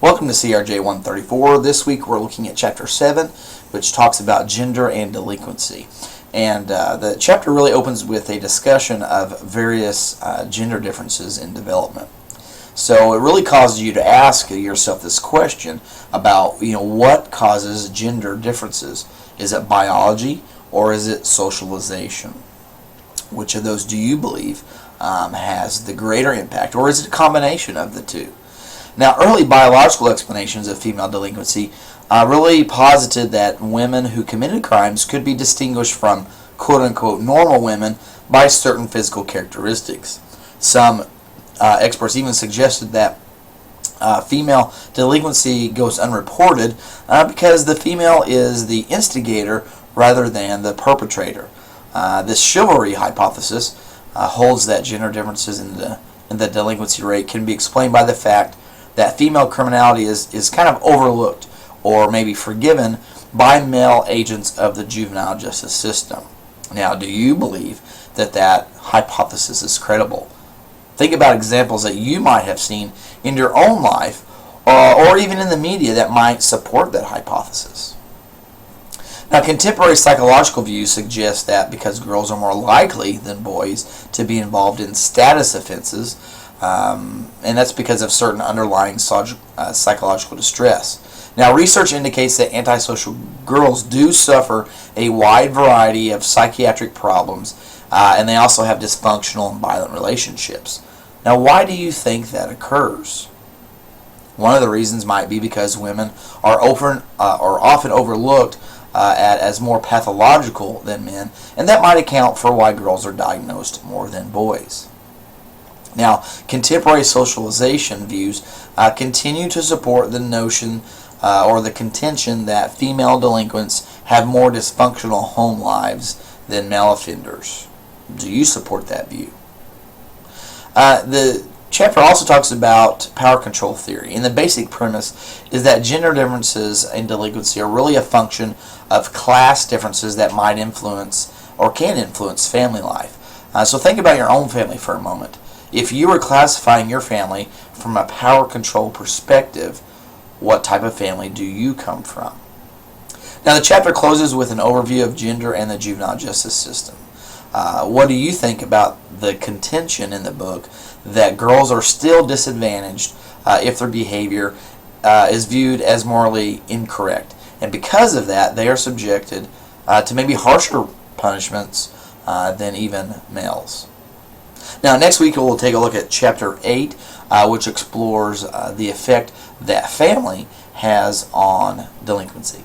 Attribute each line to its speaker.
Speaker 1: Welcome to CRJ 134. This week we're looking at Chapter 7, which talks about gender and delinquency. And the chapter really opens with a discussion of various gender differences in development. So it really causes you to ask yourself this question about, what causes gender differences? Is it biology or is it socialization? Which of those do you believe has the greater impact, or is it a combination of the two? Now, early biological explanations of female delinquency really posited that women who committed crimes could be distinguished from quote-unquote normal women by certain physical characteristics. Some experts even suggested that female delinquency goes unreported because the female is the instigator rather than the perpetrator. This chivalry hypothesis holds that gender differences in the delinquency rate can be explained by the fact that female criminality is kind of overlooked or maybe forgiven by male agents of the juvenile justice system. Now, do you believe that hypothesis is credible? Think about examples that you might have seen in your own life or even in the media that might support that hypothesis. Now, contemporary psychological views suggest that because girls are more likely than boys to be involved in status offenses, and that's because of certain underlying psychological distress. Now, research indicates that antisocial girls do suffer a wide variety of psychiatric problems, and they also have dysfunctional and violent relationships. Now, why do you think that occurs? One of the reasons might be because women are often overlooked as more pathological than men, and that might account for why girls are diagnosed more than boys. Now, contemporary socialization views continue to support the notion or the contention that female delinquents have more dysfunctional home lives than male offenders. Do you support that view? The chapter also talks about power control theory, and the basic premise is that gender differences in delinquency are really a function of class differences that might influence or can influence family life. So think about your own family for a moment. If you were classifying your family from a power control perspective, what type of family do you come from? Now, the chapter closes with an overview of gender and the juvenile justice system. What do you think about the contention in the book that girls are still disadvantaged if their behavior is viewed as morally incorrect? And because of that, they are subjected to maybe harsher punishments than even males. Now, next week we'll take a look at Chapter 8, which explores the effect that family has on delinquency.